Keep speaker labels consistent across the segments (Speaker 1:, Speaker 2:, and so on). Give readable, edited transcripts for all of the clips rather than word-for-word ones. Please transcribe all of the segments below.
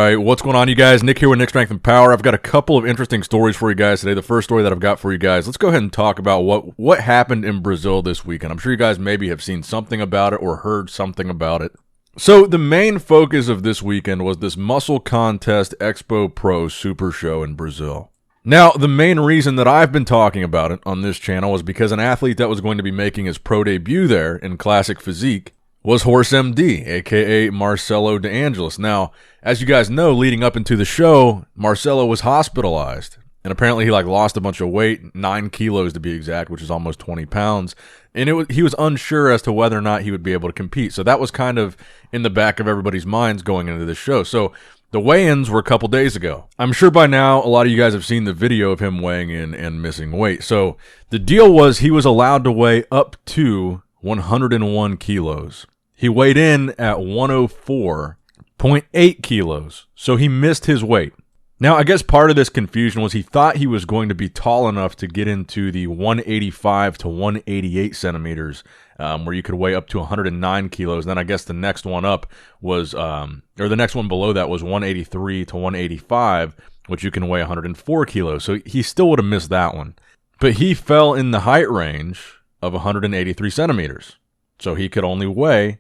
Speaker 1: right, what's going on, you guys? Nick here with Nick Strength and Power. I've got a couple of interesting stories for you guys today. The first story that I've got for you guys, let's go ahead and talk about what happened in Brazil this weekend. I'm sure you guys maybe have seen something about it or heard something about it. So the main focus of this weekend was this Muscle Contest Expo Pro Super Show in Brazil. Now, the main reason that I've been talking about it on this channel was because an athlete that was going to be making his pro debut there in Classic Physique was Horse MD, aka Marcelo De Angelis. Now, as you guys know, leading up into the show, Marcelo was hospitalized. And apparently he lost a bunch of weight, 9 kilos to be exact, which is almost 20 pounds. And he was unsure as to whether or not he would be able to compete. So that was kind of in the back of everybody's minds going into this show. So the weigh-ins were a couple days ago. I'm sure by now a lot of you guys have seen the video of him weighing in and missing weight. So the deal was he was allowed to weigh up to 101 kilos. He weighed in at 104.8 kilos, so he missed his weight. Now, I guess part of this confusion was he thought he was going to be tall enough to get into the 185 to 188 centimeters, where you could weigh up to 109 kilos. Then I guess the next one up was, or the next one below that was 183 to 185, which you can weigh 104 kilos. So he still would have missed that one. But he fell in the height range of 183 centimeters. So he could only weigh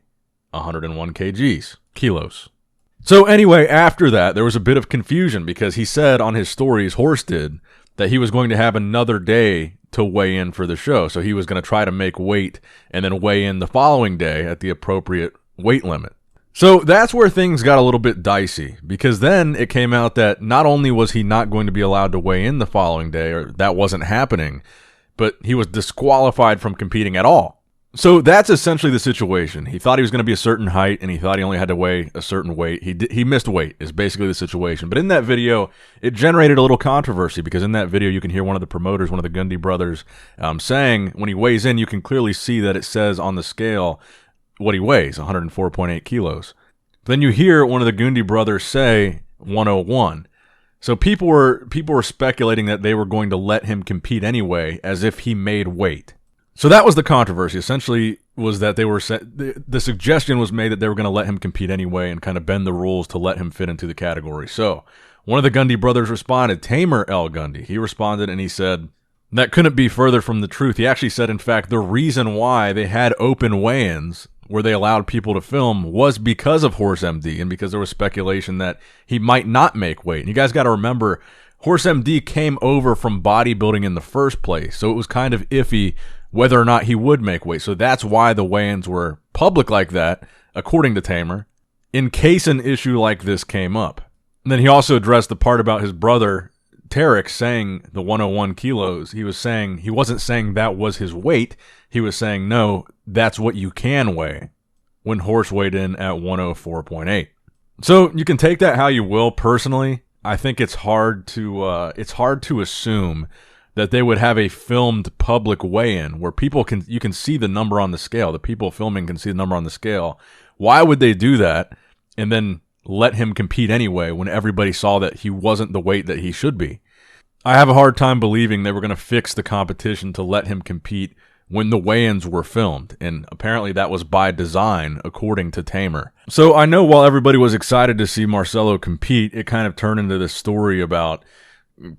Speaker 1: 101 kilos. So anyway, after that, there was a bit of confusion because he said on his stories, Horse did, that he was going to have another day to weigh in for the show. So he was going to try to make weight and then weigh in the following day at the appropriate weight limit. So that's where things got a little bit dicey, because then it came out that not only was he not going to be allowed to weigh in the following day, or that wasn't happening, but he was disqualified from competing at all. So that's essentially the situation. He thought he was going to be a certain height, and he thought he only had to weigh a certain weight. He missed weight is basically the situation. But in that video, it generated a little controversy, because in that video, you can hear one of the promoters, one of the Gundy brothers, saying when he weighs in, you can clearly see that it says on the scale what he weighs, 104.8 kilos. Then you hear one of the Gundy brothers say 101. So people were speculating that they were going to let him compete anyway, as if he made weight. So that was the controversy. Essentially, was that the suggestion was made that they were going to let him compete anyway and kind of bend the rules to let him fit into the category. So one of the Gundy brothers responded, Tamer L. Gundy. He responded and he said that couldn't be further from the truth. He actually said, in fact, the reason why they had open weigh-ins where they allowed people to film was because of Horse MD and because there was speculation that he might not make weight. And you guys got to remember, Horse MD came over from bodybuilding in the first place, so it was kind of iffy whether or not he would make weight. So that's why the weigh-ins were public like that, according to Tamer, in case an issue like this came up. And then he also addressed the part about his brother, Tarek, saying the 101 kilos. He wasn't saying that was his weight. He was saying, no, that's what you can weigh, when Horse weighed in at 104.8. So you can take that how you will. Personally, I think it's hard to assume that they would have a filmed public weigh-in where you can see the number on the scale. The people filming can see the number on the scale. Why would they do that and then let him compete anyway when everybody saw that he wasn't the weight that he should be? I have a hard time believing they were going to fix the competition to let him compete when the weigh-ins were filmed, and apparently that was by design, according to Tamer. So I know while everybody was excited to see Marcelo compete, it kind of turned into this story about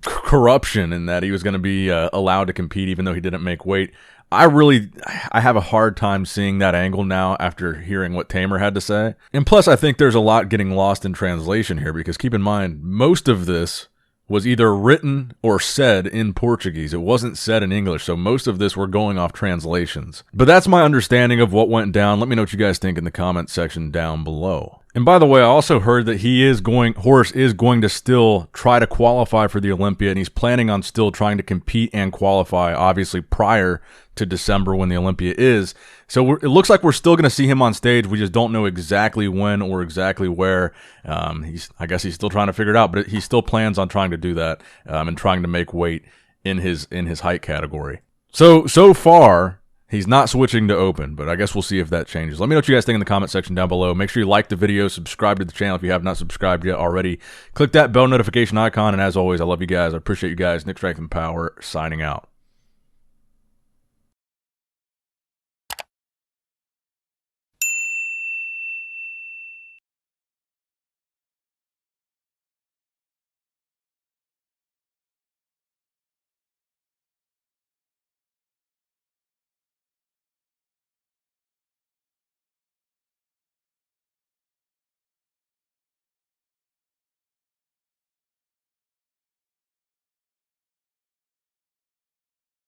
Speaker 1: corruption and that he was going to be allowed to compete even though he didn't make weight. I have a hard time seeing that angle now after hearing what Tamer had to say. And plus, I think there's a lot getting lost in translation here, because keep in mind, most of this was either written or said in Portuguese. It wasn't said in English, so most of this we're going off translations. But that's my understanding of what went down. Let me know what you guys think in the comment section down below. And by the way, I also heard that Horse is going to still try to qualify for the Olympia, and he's planning on still trying to compete and qualify, obviously prior to December when the Olympia is. So it looks like we're still going to see him on stage. We just don't know exactly when or exactly where. I guess he's still trying to figure it out, but he still plans on trying to do that and trying to make weight in his height category. So far, he's not switching to open, but I guess we'll see if that changes. Let me know what you guys think in the comment section down below. Make sure you like the video, subscribe to the channel if you have not subscribed yet already. Click that bell notification icon, and as always, I love you guys. I appreciate you guys. Nick Strength and Power, signing out.